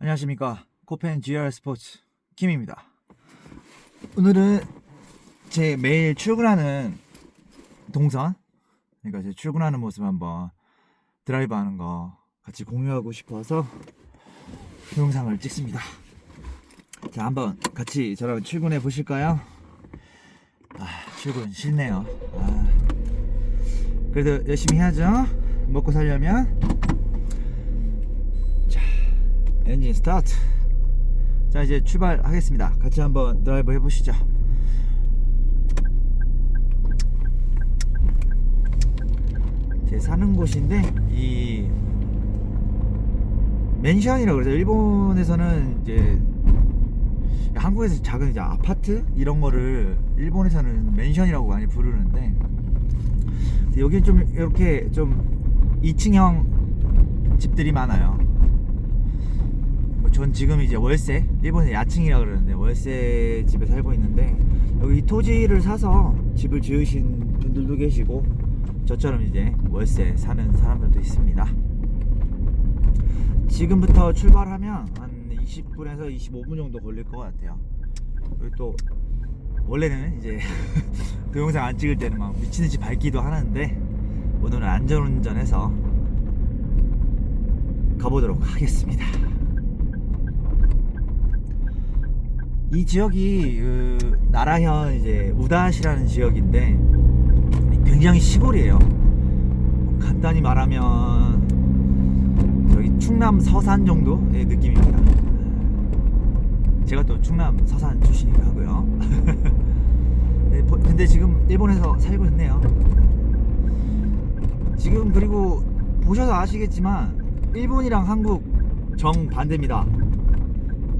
안녕하십니까. 코펜 GR 스포츠 김입니다. 오늘은 제 매일 출근하는 동선, 그러니까 제 출근하는 모습 한번 드라이브 하는 거 같이 공유하고 싶어서 동영상을 찍습니다. 자, 한번 같이 저랑 출근해 보실까요? 출근 싫네요. 그래도 열심히 해야죠. 먹고 살려면. 자, 엔진 스타트. 자, 이제 출발하겠습니다. 같이 한번 드라이브 해보시죠. 제 사는 곳인데 이 맨션이라고 그러죠. 일본에서는 이제 한국에서 작은 이제 아파트 이런 거를 일본에서는 맨션이라고 많이 부르는데, 여기는 좀 이렇게 좀 2층형 집들이 많아요. 전 지금 이제 월세, 일본에 야층이라고 그러는데 월세 집에 살고 있는데, 여기 토지를 사서 집을 지으신 분들도 계시고 저처럼 이제 월세 사는 사람들도 있습니다. 지금부터 출발하면 한 20분에서 25분 정도 걸릴 것 같아요. 그리고 또 원래는 이제 동영상 안 찍을 때는 막 미친듯이 밟기도 하는데, 오늘은 안전운전해서 가보도록 하겠습니다. 이 지역이 나라현 이제 우다시라는 지역인데 굉장히 시골이에요. 간단히 말하면 저기 충남 서산 정도의 느낌입니다. 제가 또 충남 서산 출신이기도 하고요. 근데 지금 일본에서 살고 있네요. 지금 그리고 보셔서 아시겠지만 일본이랑 한국 정반대입니다.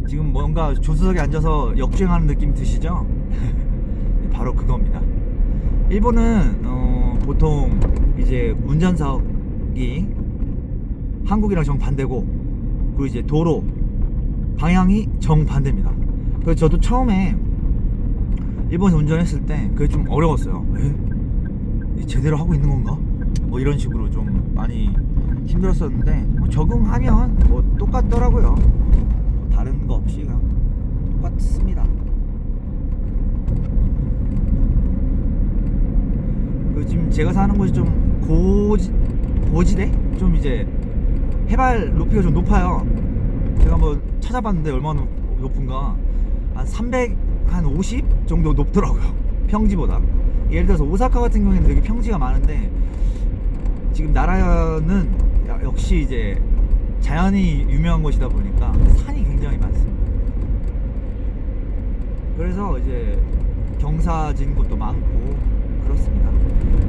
지금 뭔가 조수석에 앉아서 역주행하는 느낌 드시죠? 바로 그겁니다. 일본은 보통 이제 운전석이 한국이랑 정반대고, 그리고 이제 도로 방향이 정반대입니다. 그래서 저도 처음에 일본에서 운전했을 때 그게 좀 어려웠어요. 제대로 하고 있는 건가? 뭐 이런 식으로 좀 많이 힘들었었는데, 뭐 적응하면 뭐 똑같더라고요. 뭐 다른 거 없이 그냥 똑같습니다. 그리고 지금 제가 사는 곳이 좀 고지대? 좀 이제 해발 높이가 좀 높아요. 제가 한번 찾아봤는데 얼마나 높은가, 한 350 정도 높더라고요, 평지보다. 예를 들어서 오사카 같은 경우에는 되게 평지가 많은데, 지금 나라현은 역시 이제 자연이 유명한 곳이다 보니까 산이 굉장히 많습니다. 그래서 이제 경사진 곳도 많고 그렇습니다.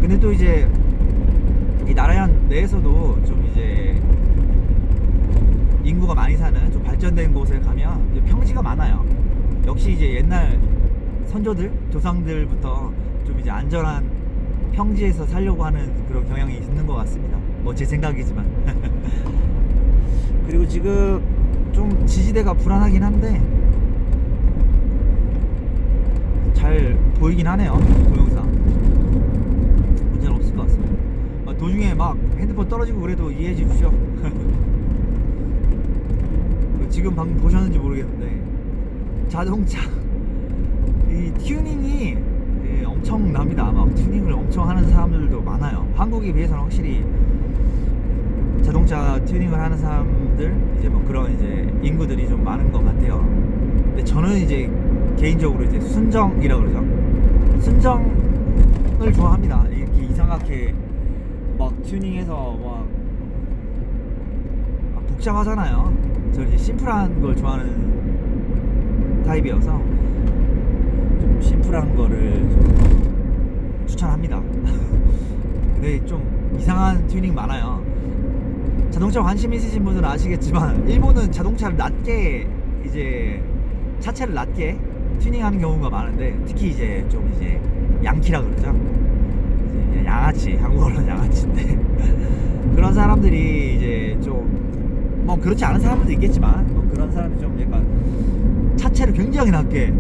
근데 또 이제 이 나라현 내에서도 좀 이제 인구가 많이 사는 좀 발전된 곳에 가면 이제 평지가 많아요. 역시 이제 옛날 선조들, 조상들부터 좀 이제 안전한 평지에서 살려고 하는 그런 경향이 있는 것 같습니다. 뭐 제 생각이지만. 그리고 지금 좀 지지대가 불안하긴 한데 잘 보이긴 하네요, 동영상. 문제는 없을 것 같습니다. 도중에 막 핸드폰 떨어지고 그래도 이해해 주십시오. 지금 방금 보셨는지 모르겠는데 자동차 이 튜닝이 엄청납니다. 아마 튜닝을 엄청 하는 사람들도 많아요. 한국에 비해서는 확실히 자동차 튜닝을 하는 사람들, 이제 뭐 그런 이제 인구들이 좀 많은 것 같아요. 근데 저는 이제 개인적으로 이제 순정이라고 그러죠. 순정을 좋아합니다. 이렇게 이상하게 막 튜닝해서 막 복잡하잖아요. 저는 이제 심플한 걸 좋아하는 타입이어서 좀 심플한 거를 좀 추천합니다. 근데 좀 이상한 튜닝 많아요. 자동차 관심 있으신 분들은 아시겠지만 일본은 자동차를 낮게, 이제 차체를 낮게 튜닝하는 경우가 많은데, 특히 이제 좀 이제 양키라 그러죠. 이제 양아치, 한국어로는 양아치인데 그런 사람들이 이제 좀 뭐 그렇지 않은 사람들도 있겠지만, 뭐 그런 사람들이 좀 약간 차체를 굉장히 낮게,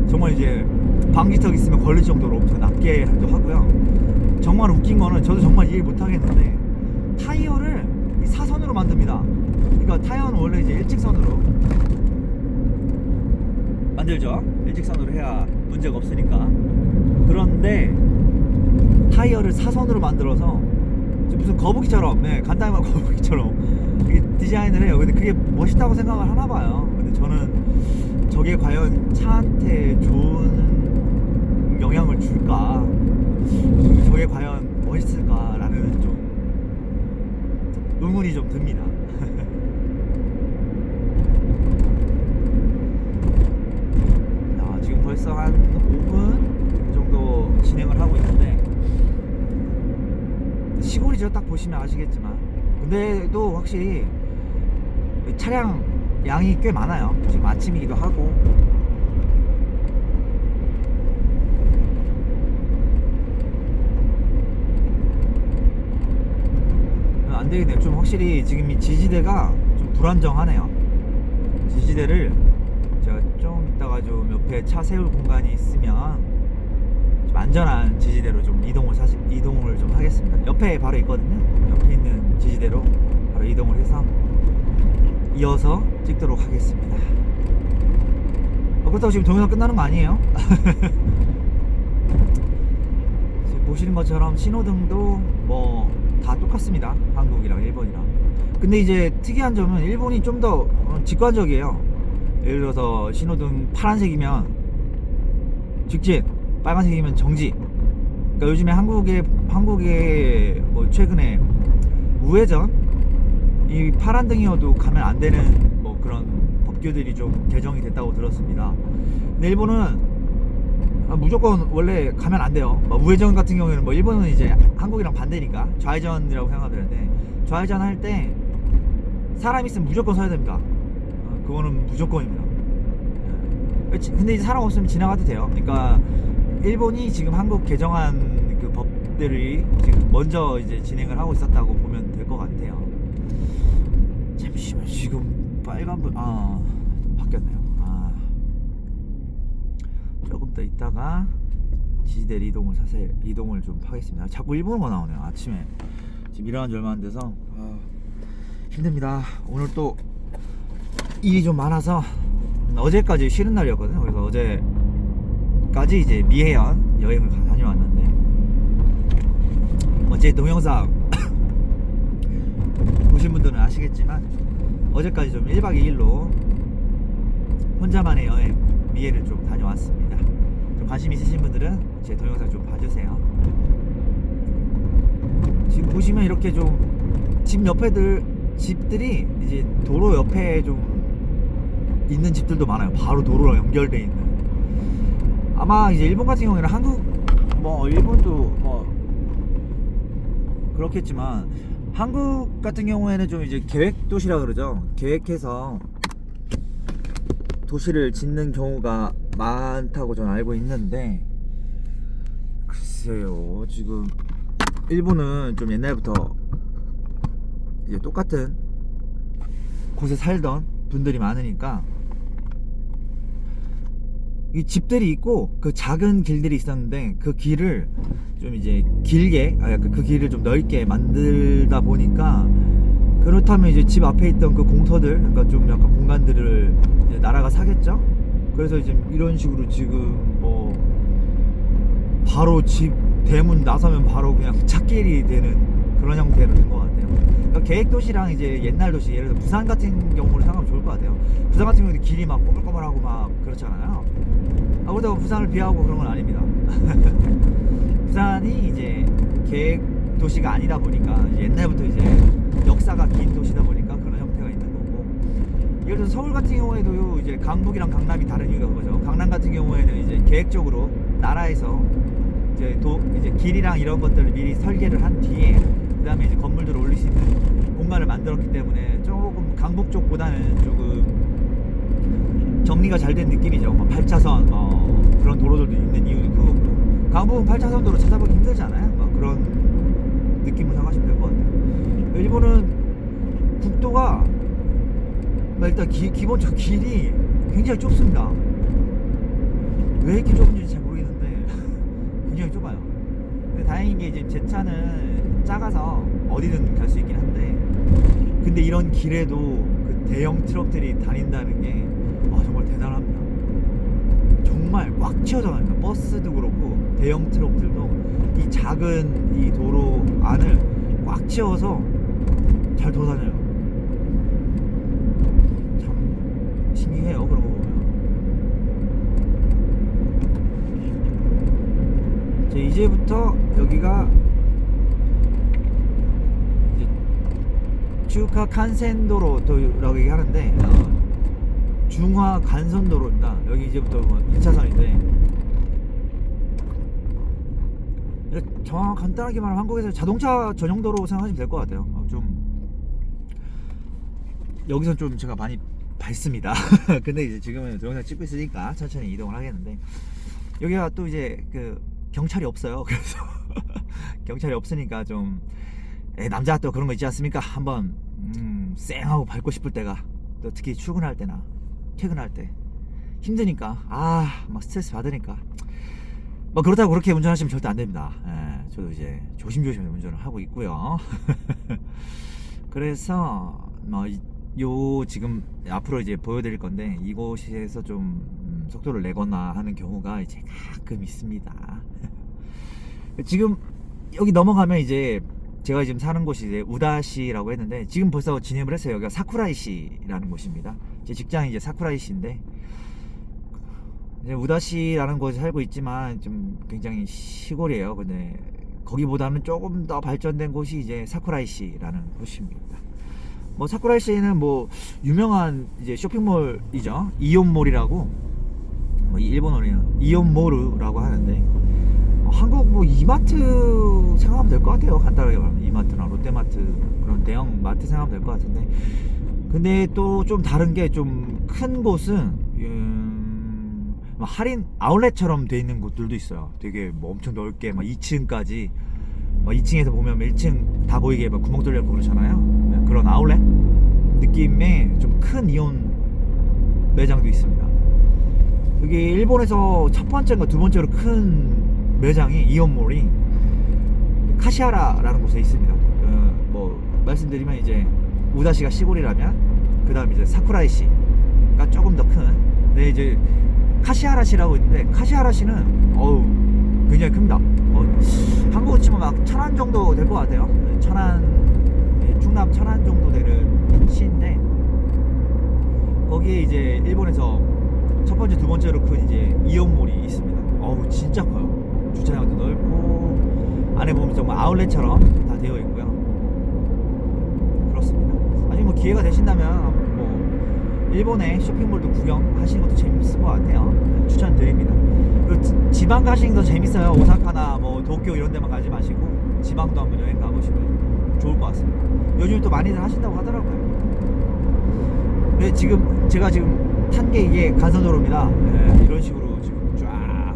정말 이제 방지턱 있으면 걸릴 정도로 엄청 낮게 도 하고요. 정말 웃긴 거는, 저도 정말 이해 못 하겠는데 타이어를 사선으로 만듭니다. 그러니까 타이어는 원래 이제 일직선으로 만들죠. 일직선으로 해야 문제가 없으니까. 그런데 타이어를 사선으로 만들어서 무슨 거북이처럼, 네, 간단히 말하면 거북이처럼 이게 디자인을 해요. 근데 그게 멋있다고 생각을 하나 봐요. 근데 저는 저게 과연 차한테 좋은 영향을 줄까, 저게 과연 멋있을까라는 좀 의문이 좀 듭니다. 지금 벌써 한 5분 정도 진행을 하고 있는데, 시골이죠. 딱 보시면 아시겠지만. 근데도 확실히 차량 양이 꽤 많아요. 지금 아침이기도 하고. 안 되겠네요. 좀 확실히 지금 이 지지대가 좀 불안정하네요. 지지대를 제가 좀 이따가 좀 옆에 차 세울 공간이 있으면 좀 안전한 지지대로 좀 이동을 좀 하겠습니다. 옆에 바로 있거든요. 옆에 있는 지지대로 바로 이동을 해서 이어서 찍도록 하겠습니다. 그렇다고 지금 동영상 끝나는 거 아니에요? 지금 보시는 것처럼 신호등도 뭐 다 똑같습니다. 한국이랑 일본이랑. 근데 이제 특이한 점은 일본이 좀 더 직관적이에요. 예를 들어서 신호등 파란색이면 직진, 빨간색이면 정지. 그러니까 요즘에 한국에 뭐 최근에 우회전, 이 파란등이어도 가면 안 되는 뭐 그런 법규들이 좀 개정이 됐다고 들었습니다. 근데 일본은 무조건 원래 가면 안 돼요. 뭐 우회전 같은 경우에는 뭐 일본은 이제 한국이랑 반대니까 좌회전이라고 생각하면 되는데, 좌회전 할 때 사람 있으면 무조건 서야 됩니다. 그거는 무조건입니다. 근데 이제 사람 없으면 지나가도 돼요. 그러니까 일본이 지금 한국 개정한 그 법들이 지금 먼저 이제 진행을 하고 있었다고 보면 될 것 같아요. 잠시만, 지금 빨간불 바뀌었네요. 조금 더 있다가 지지대 이동을 좀 하겠습니다. 자꾸 일본어가 나오네요. 아침에 지금 일어난 지 얼마 안 돼서 힘듭니다. 오늘 또 일이 좀 많아서 어제까지 쉬는 날이었거든요. 그래서 어제까지 이제 미해현 여행을 다녀왔는데, 제 동영상 보신 분들은 아시겠지만 어제까지 좀 1박 2일로 혼자만의 여행 미해를 좀 다녀왔습니다. 좀 관심 있으신 분들은 제 동영상 좀 봐주세요. 지금 보시면 이렇게 좀 집들이 이제 도로 옆에 좀 있는 집들도 많아요. 바로 도로랑 연결돼 있는. 아마 이제 일본 같은 경우에는 일본도 뭐 그렇겠지만, 한국 같은 경우에는 좀 이제 계획 도시라 그러죠. 계획해서 도시를 짓는 경우가 많다고 저는 알고 있는데, 글쎄요, 지금 일본은 좀 옛날부터 이제 똑같은 곳에 살던 분들이 많으니까 이 집들이 있고 그 작은 길들이 있었는데, 그 길을 좀 이제 길게, 그 길을 좀 넓게 만들다 보니까, 그렇다면 이제 집 앞에 있던 그 공터들, 그러니까 좀 약간 공간들을 이제 나라가 사겠죠. 그래서 이제 이런 식으로 지금 뭐 바로 집 대문 나서면 바로 그냥 찻길이 되는 그런 형태로 된 것 같아요. 그러니까 계획 도시랑 이제 옛날 도시, 예를 들어 부산 같은 경우를 생각하면 좋을 것 같아요. 부산 같은 경우는 길이 막 꼬물꼬물하고 막 그렇잖아요. 그렇다고 부산을 비하하고 그런 건 아닙니다. 부산이 이제 계획 도시가 아니다 보니까, 이제 옛날부터 이제 역사가 긴 도시다 보니까 그런 형태가 있는 거고, 예를 들어서 서울 같은 경우에도 이제 강북이랑 강남이 다른 이유가 그거죠. 강남 같은 경우에는 이제 계획적으로 나라에서 이제 길이랑 이런 것들을 미리 설계를 한 뒤에 그 다음에 이제 건물들을 올릴 수 있는 공간을 만들었기 때문에 조금 강북 쪽보다는 조금 정리가 잘 된 느낌이죠. 8차선 그런 도로들도 있는 이유는 그거고, 강북은 8차선 도로 찾아보기 힘들잖아요. 그런 느낌을 생각하시면 될 것 같아요. 일본은 국도가 일단 기본적으로 길이 굉장히 좁습니다. 왜 이렇게 좁은지 잘 모르겠는데 굉장히 좁아요. 근데 다행인 게 이제 제 차는 작아서 어디든 갈 수 있긴 한데, 근데 이런 길에도 그 대형 트럭들이 다닌다는 게 정말 대단합니다. 정말 꽉 채워져 갑니다. 버스도 그렇고 대형 트럭들도 이 작은 이 도로 안을 꽉 채워서 잘 돌아다녀요. 참 신기해요, 그런 거 보면. 이제부터 여기가 이제 츠우카 칸센도로라고 얘기하는데 중화 간선도로입니다. 여기 이제부터 2차선인데 간단하게 말하면 한국에서 자동차 전용도로 생각하시면 될 것 같아요. 좀 여기서 좀 제가 많이 밟습니다. 근데 이제 지금은 동영상 찍고 있으니까 천천히 이동을 하겠는데 여기가 또 이제 그 경찰이 없어요. 그래서 경찰이 없으니까 좀 남자가 또 그런 거 있지 않습니까? 한번 쌩하고 밟고 싶을 때가, 또 특히 출근할 때나 퇴근할 때 힘드니까 막 스트레스 받으니까 뭐 그렇다고 그렇게 운전하시면 절대 안 됩니다. 저도 이제 조심조심 운전을 하고 있고요. 그래서 요 지금 앞으로 이제 보여드릴 건데 이곳에서 좀 속도를 내거나 하는 경우가 이제 가끔 있습니다. 지금 여기 넘어가면 이제 제가 지금 사는 곳이 이제 우다시라고 했는데 지금 벌써 진입을 했어요. 여기가 사쿠라이시라는 곳입니다. 제 직장이 이제 사쿠라이시인데 이제 우다시라는 곳에 살고 있지만 좀 굉장히 시골이에요. 근데 거기보다는 조금 더 발전된 곳이 이제 사쿠라이시라는 곳입니다. 뭐 사쿠라이시는 뭐 유명한 이제 쇼핑몰이죠. 이온몰이라고, 뭐 일본어로는 이온모르라고 하는데 한국 뭐 이마트 생각하면 될 것 같아요. 간단하게 말하면 이마트나 롯데마트 그런 대형 마트 생각하면 될 것 같은데, 근데 또 좀 다른 게 좀 큰 곳은 할인 아울렛처럼 돼 있는 곳들도 있어요. 되게 뭐 엄청 넓게 막 2층까지, 막 2층에서 보면 1층 다 보이게 막 구멍 뚫려있고 그렇잖아요. 그런 아울렛 느낌의 좀 큰 이온 매장도 있습니다. 여기 일본에서 첫 번째인가 두 번째로 큰 매장이 이온몰이 카시하라라는 곳에 있습니다. 뭐 말씀드리면 이제 우다시가 시골이라면 그 다음 이제 사쿠라이시가 조금 더 큰, 근데 이제 카시하라시라고 있는데 카시하라시는 굉장히 큽니다. 한국으로 치면 막 천안 정도 될 것 같아요. 천안, 충남 천안 정도 되는 시인데 거기에 이제 일본에서 첫 번째 두 번째로 큰 이제 이온몰이 있습니다. 진짜 커요. 주차장도 넓고 안에 보면 정말 아울렛처럼 다 되어 있고요. 그렇습니다. 나중에 뭐 기회가 되신다면 뭐 일본의 쇼핑몰도 구경하시는 것도 재밌을 것 같아요. 추천드립니다. 그리고 지방 가시는 거 재밌어요. 오사카나 뭐 도쿄 이런 데만 가지 마시고 지방도 한번 여행 가보시면 좋을 것 같습니다. 요즘 또 많이들 하신다고 하더라고요. 근데 지금 제가 지금 탄 게 이게 간선도로입니다. 이런 식으로 지금 쫙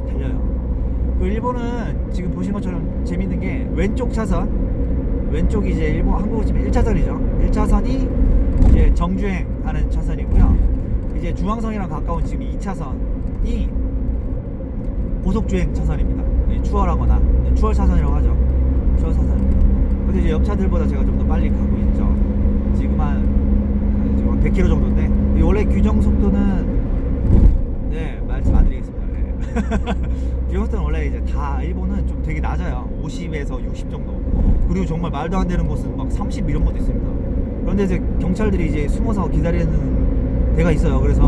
달려요. 그 일본은 지금 보신 것처럼 재밌는 게 왼쪽 차선, 왼쪽이 이제 일본 한국으로 치면 1차선이죠. 1차선이 이제 정주행하는 차선이고요. 이제 중앙선이랑 가까운 지금 2차선이 고속주행 차선입니다. 추월하거나 추월 차선이라고 하죠. 추월 차선입니다. 근데 이제 옆 차들보다 제가 좀 더 빨리 가고 있죠. 지금 한 100km 정도인데 원래 규정 속도는 말씀 안 드리겠습니다. 규정 속도는 원래 이제 다 일본은 좀 되게 낮아요. 50에서 60 정도. 그리고 정말 말도 안 되는 곳은 막 30 이런 것도 있습니다. 그런데 이제 경찰들이 이제 숨어서 기다리는 데가 있어요. 그래서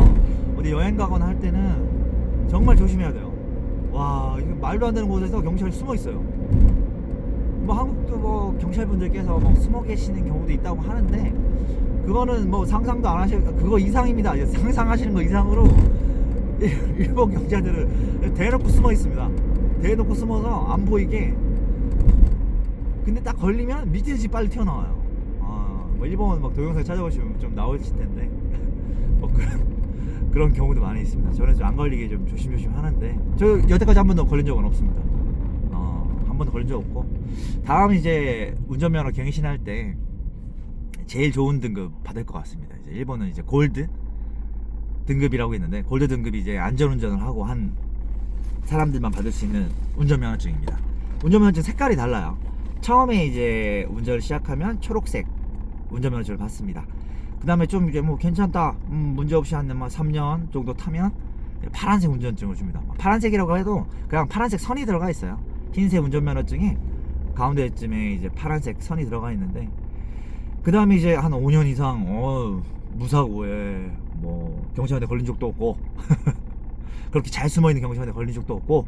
어디 여행 가거나 할 때는 정말 조심해야 돼요. 와, 이거 말도 안 되는 곳에서 경찰이 숨어 있어요. 뭐 한국도 뭐 경찰분들께서 뭐 숨어 계시는 경우도 있다고 하는데 그거는 뭐 상상도 안 하실, 그거 이상입니다. 상상하시는 거 이상으로 일본 경찰들은 대놓고 숨어 있습니다. 대놓고 숨어서 안 보이게. 근데 딱 걸리면 미친듯이 빨리 튀어나와요. 뭐 일본 막 동영상 찾아보시면 좀 나오실 텐데 뭐 그런 경우도 많이 있습니다. 저는 좀 안 걸리게 좀 조심조심 하는데 저 여태까지 한 번도 걸린 적은 없습니다. 한 번도 걸린 적 없고, 다음 이제 운전면허 갱신할 때 제일 좋은 등급 받을 것 같습니다. 이제 일본은 이제 골드 등급이라고 있는데, 골드 등급이 이제 안전운전을 하고 한 사람들만 받을 수 있는 운전면허증입니다. 운전면허증 색깔이 달라요. 처음에 이제 운전을 시작하면 초록색 운전면허증을 받습니다. 그 다음에 좀 이제 뭐 괜찮다, 문제없이 한 3년 정도 타면 파란색 운전증을 줍니다. 파란색이라고 해도 그냥 파란색 선이 들어가 있어요. 흰색 운전면허증에 가운데쯤에 이제 파란색 선이 들어가 있는데, 그 다음에 이제 한 5년 이상 무사고에 뭐 경찰한테 걸린 적도 없고 그렇게 잘 숨어있는 경찰한테 걸린 적도 없고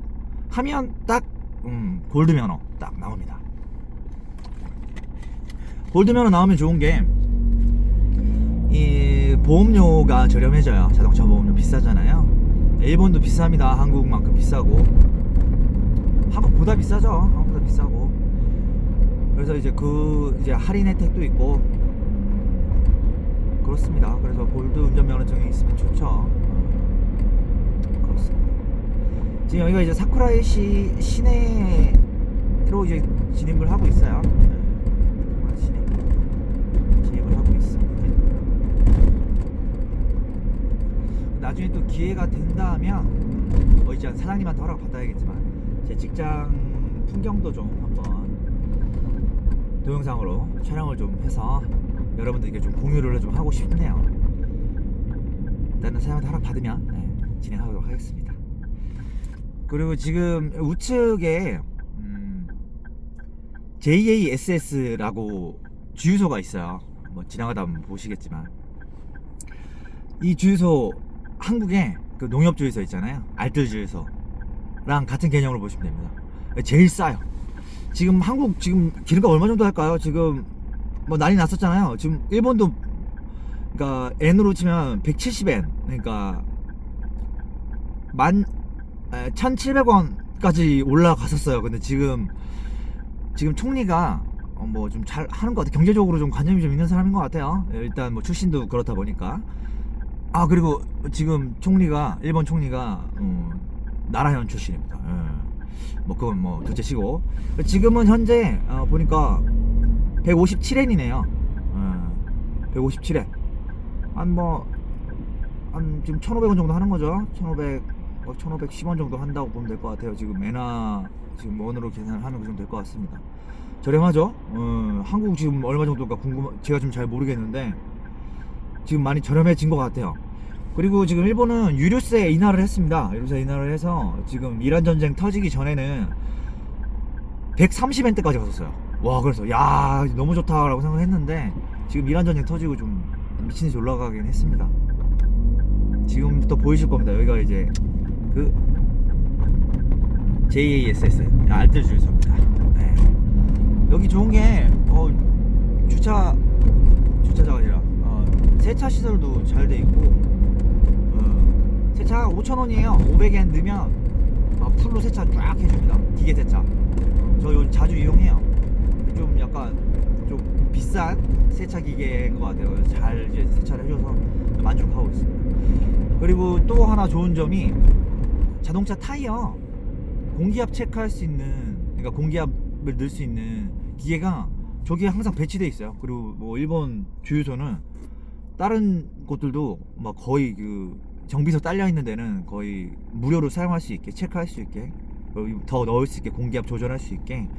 하면 딱 골드 면허 딱 나옵니다. 골드 면허 나오면 좋은 게 이 보험료가 저렴해져요. 자동차 보험료 비싸잖아요. 일본도 비쌉니다. 한국만큼 비싸고, 한국보다 비싸죠. 한국보다 비싸고. 그래서 이제 이제 할인 혜택도 있고 그렇습니다. 그래서 골드 운전면허증이 있으면 좋죠. 그렇습니다. 지금 여기가 이제 사쿠라이시 시내로 이제 진입을 하고 있어요. 사쿠라이 시내 진입을 하고 있습니다. 나중에 또 기회가 된다면 이제 사장님한테 허락 받아야겠지만 제 직장 풍경도 좀 한번 동영상으로 촬영을 좀 해서 여러분들에게 좀 공유를 좀 하고 싶네요. 일단은 사장님한테 허락 받으면 진행하도록 하겠습니다. 그리고 지금 우측에 JASS라고 주유소가 있어요. 뭐 지나가다 보면 보시겠지만, 이 주유소 한국에 그 농협 주유소 있잖아요. 알뜰 주유소랑 같은 개념으로 보시면 됩니다. 제일 싸요. 지금 한국 지금 기름값 얼마 정도 할까요? 지금 뭐 난리 났었잖아요. 지금 일본도 그러니까 N으로 치면 170엔, 그러니까 1,700원까지 올라갔었어요. 근데 지금 총리가 뭐 좀 잘 하는 것 같아요. 경제적으로 좀 관념이 좀 있는 사람인 것 같아요. 일단 뭐 출신도 그렇다 보니까. 그리고 지금 일본 총리가 나라현 출신입니다. 뭐 그건 뭐 둘째치고, 지금은 현재 보니까 157엔이네요. 157엔. 한 지금 1,500원 정도 하는 거죠. 1,510원 정도 한다고 보면 될 것 같아요. 지금 엔화 지금 원으로 계산을 하면 그 정도 될 것 같습니다. 저렴하죠? 한국 지금 얼마 정도가 제가 좀 잘 모르겠는데 지금 많이 저렴해진 것 같아요. 그리고 지금 일본은 유류세 인하를 했습니다. 유류세 인하를 해서 지금 이란 전쟁 터지기 전에는 130엔대까지 갔었어요. 와, 그래서 야, 너무 좋다라고 생각을 했는데 지금 이란 전쟁 터지고 좀 미친듯이 올라가긴 했습니다. 지금부터 보이실 겁니다. 여기가 이제 그 JASS 알뜰 주유소입니다. 네. 여기 좋은 게 주차장이 아니라 세차 시설도 잘 돼 있고, 세차 5,000원이에요. 500엔 넣으면 풀로 세차 쫙 해줍니다. 기계 세차. 저 요즘 자주 이용해요. 좀 약간 좀 비싼 세차 기계인 것 같아요. 잘 이제 세차를 해줘서 만족하고 있습니다. 그리고 또 하나 좋은 점이 자동차 타이어 공기압 체크할 수 있는, 그러니까 공기압을 넣을 수 있는 기계가 저기에 항상 배치돼 있어요. 그리고 뭐 일본 주유소는 다른 곳들도 막 거의 그 정비소 딸려 있는 데는 거의 무료로 사용할 수 있게, 체크할 수 있게, 더 넣을 수 있게, 공기압 조절할 수 있게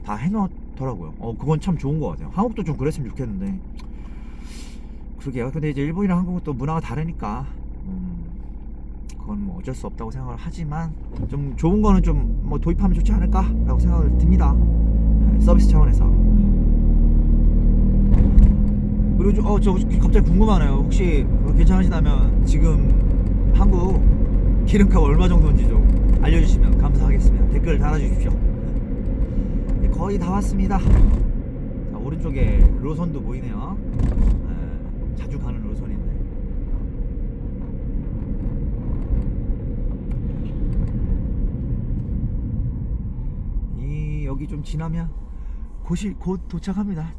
다 해놓더라고요. 그건 참 좋은 것 같아요. 한국도 좀 그랬으면 좋겠는데. 그러게요. 근데 이제 일본이랑 한국은 또 문화가 다르니까 그건 뭐 어쩔 수 없다고 생각을 하지만 좀 좋은 거는 좀 뭐 도입하면 좋지 않을까라고 생각을 듭니다. 서비스 차원에서. 그리고 저 갑자기 궁금하네요. 혹시 괜찮으시다면 지금 한국 기름값 얼마 정도인지 좀 알려주시면 감사하겠습니다. 댓글 달아주십시오. 거의 다 왔습니다. 자, 오른쪽에 로선도 보이네요. 자주 가는 로선인데. 여기 좀 지나면 곧 도착합니다.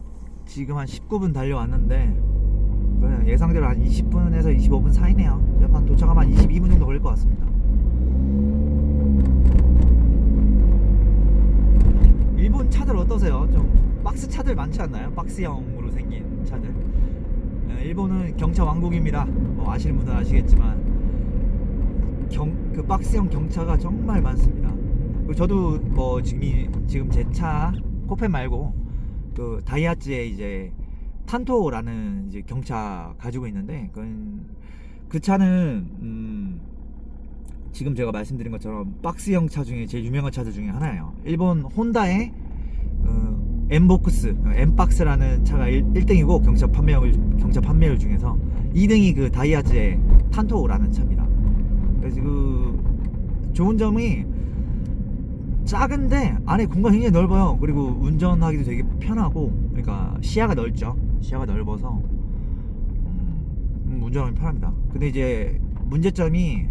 지금 한 19분 달려왔는데 예상대로 한 20분에서 25분 사이네요. 약간 도착하면 한 22분 정도 걸릴 것 같습니다. 일본 차들 어떠세요? 좀 박스 차들 많지 않나요? 박스형으로 생긴 차들. 일본은 경차 왕국입니다. 뭐 아시는 분들은 아시겠지만 그 박스형 경차가 정말 많습니다. 그리고 저도 뭐 지금 제 차 코페 말고 그 다이하츠의 이제 탄토라는 이제 경차 가지고 있는데 그 차는 지금 제가 말씀드린 것처럼 박스형 차 중에 제일 유명한 차들 중에 하나예요. 일본 혼다의 M복스, M박스라는 차가 1등이고 경차 판매율 중에서 2등이 그 다이아즈의 탄토라는 차입니다. 그래서 그 좋은 점이 작은데 안에 공간이 굉장히 넓어요. 그리고 운전하기도 되게 편하고, 그러니까 시야가 넓죠. 시야가 넓어서 운전하기 편합니다. 근데 이제 문제점이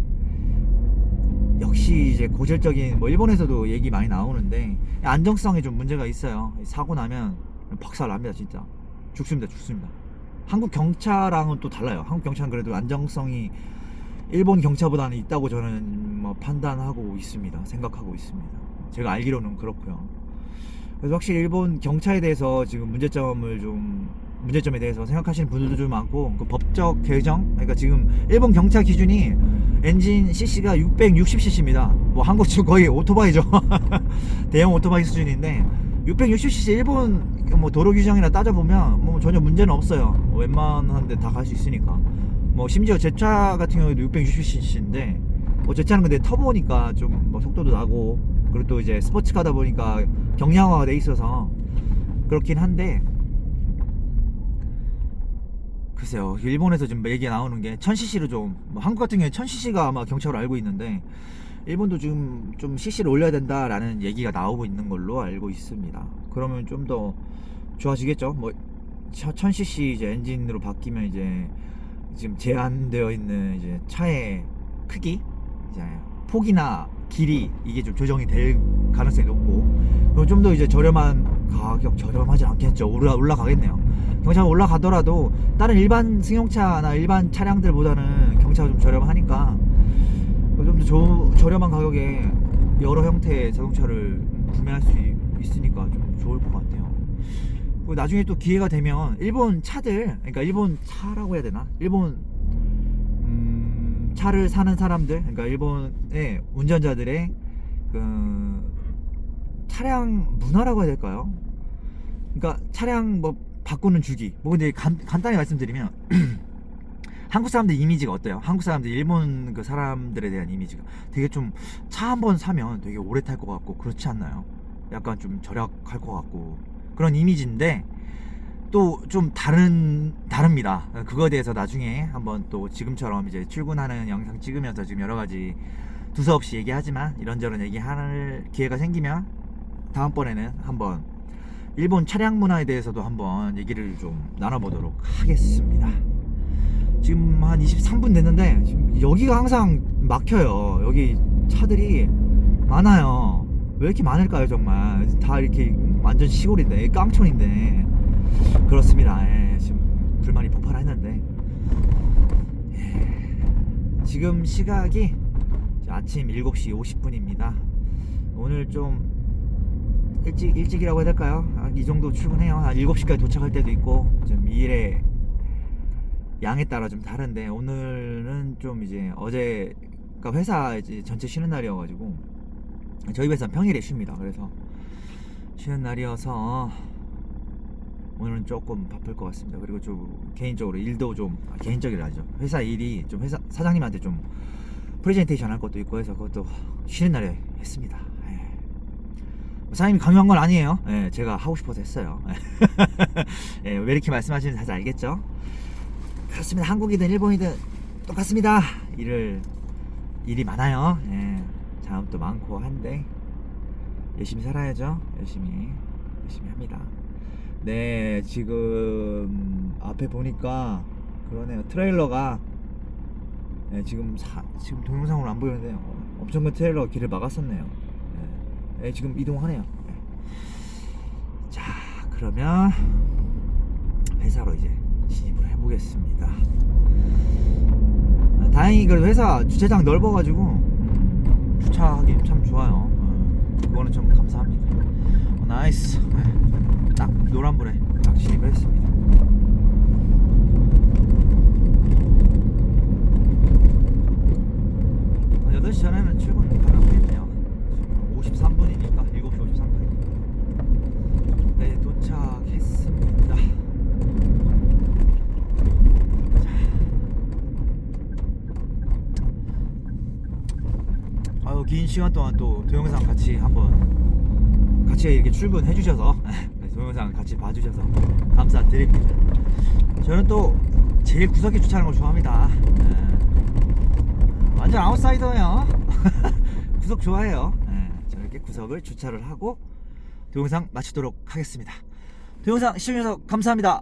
역시 이제 고질적인, 뭐 일본에서도 얘기 많이 나오는데 안정성에 좀 문제가 있어요. 사고 나면 박살납니다. 진짜 죽습니다. 한국 경차랑은 또 달라요. 한국 경차는 그래도 안정성이 일본 경차보다는 있다고 저는 뭐 판단하고 있습니다. 생각하고 있습니다. 제가 알기로는 그렇고요. 그래서 확실히 일본 경차에 대해서 지금 문제점에 대해서 생각하시는 분들도 좀 많고, 그 법적 개정, 그러니까 지금 일본 경차 기준이 엔진 cc가 660cc입니다. 뭐 한국 지금 거의 오토바이죠. 대형 오토바이 수준인데 660cc 일본 뭐 도로 규정이나 따져보면 뭐 전혀 문제는 없어요. 웬만한 데 다 갈 수 있으니까. 뭐 심지어 제 차 같은 경우에도 660cc인데 뭐 제 차는 근데 터보니까 좀 뭐 속도도 나고, 그리고 또 이제 스포츠카다 보니까 경량화가 돼 있어서 그렇긴 한데, 글쎄요, 일본에서 지금 얘기가 나오는 게 1000cc로 뭐 한국 같은 경우에 1000cc가 아마 경차로 알고 있는데 일본도 지금 좀 cc를 올려야 된다라는 얘기가 나오고 있는 걸로 알고 있습니다. 그러면 좀 더 좋아지겠죠. 뭐 1000cc 이제 엔진으로 바뀌면 이제 지금 제한되어 있는 이제 차의 크기, 이제 폭이나 길이, 이게 좀 조정이 될 가능성이 높고, 그리고 좀 더 이제 저렴하지 않겠죠. 올라가겠네요. 경차가 올라가더라도 다른 일반 승용차나 일반 차량들보다는 경차가 좀 저렴하니까 좀 더 저렴한 가격에 여러 형태의 자동차를 구매할 수 있으니까 좀 좋을 것 같아요. 그리고 나중에 또 기회가 되면 일본 차들, 그러니까 일본 차라고 해야 되나? 일본 차를 사는 사람들, 그러니까 일본의 운전자들의 그 차량 문화라고 해야 될까요? 그러니까 차량 뭐 바꾸는 주기, 뭐 근데 간단히 말씀드리면 한국 사람들 이미지가 어때요? 한국 사람들 일본 그 사람들에 대한 이미지가 되게 좀 차 한 번 사면 되게 오래 탈 것 같고 그렇지 않나요? 약간 좀 절약할 것 같고 그런 이미지인데 또 좀 다릅니다. 그거에 대해서 나중에 한번 또 지금처럼 이제 출근하는 영상 찍으면서 지금 여러 가지 두서없이 얘기하지만 이런저런 얘기할 기회가 생기면 다음번에는 한번 일본 차량 문화에 대해서도 한번 얘기를 좀 나눠보도록 하겠습니다. 지금 한 23분 됐는데 지금 여기가 항상 막혀요. 여기 차들이 많아요. 왜 이렇게 많을까요? 정말 다 이렇게 완전 시골인데, 깡촌인데. 그렇습니다. 예, 지금 불만이 폭발했는데, 예, 지금 시각이 아침 7시 50분입니다 오늘 좀 일찍이라고 해야 될까요? 이 정도 출근해요. 한 7시까지 도착할 때도 있고, 좀 일의 양에 따라 좀 다른데, 오늘은 좀 이제 어제가 회사 이제 전체 쉬는 날이어가지고, 저희 회사는 평일에 쉽니다. 그래서 쉬는 날이어서 오늘은 조금 바쁠 것 같습니다. 그리고 좀 개인적으로 일도 좀, 개인적이라 하죠. 회사 일이 좀 사장님한테 좀 프레젠테이션 할 것도 있고 해서 그것도 쉬는 날에 했습니다. 사장님이 강요한 건 아니에요. 예, 제가 하고 싶어서 했어요. 예, 왜 이렇게 말씀하시는지 다들 알겠죠? 그렇습니다. 한국이든 일본이든 똑같습니다. 일이 많아요. 예, 자음도 많고 한데 열심히 살아야죠. 열심히 합니다. 네, 지금 앞에 보니까 그러네요. 트레일러가, 예, 지금 동영상으로 안 보이는데 엄청 큰 트레일러가 길을 막았었네요. 예, 지금 이동하네요. 예. 자, 그러면 회사로 이제 진입을 해보겠습니다. 다행히 그래도 회사 주차장 넓어가지고 주차하기 참 좋아요. 그거는 좀 감사합니다. 나이스. 딱 노란불에 딱 진입을 했습니다. 한 8시 전에는 출근 가능하겠네요. 지금 53분이니까 7시 53분이니까 네, 도착했습니다. 자, 긴 시간 동안 또 동영상 같이 이렇게 출근해 주셔서 동영상 같이 봐주셔서 감사드립니다. 저는 또 제일 구석에 주차하는 걸 좋아합니다. 완전 아웃사이더예요. 구석 좋아해요. 저렇게 구석을 주차를 하고 동영상 마치도록 하겠습니다. 동영상 시청해주셔서 감사합니다.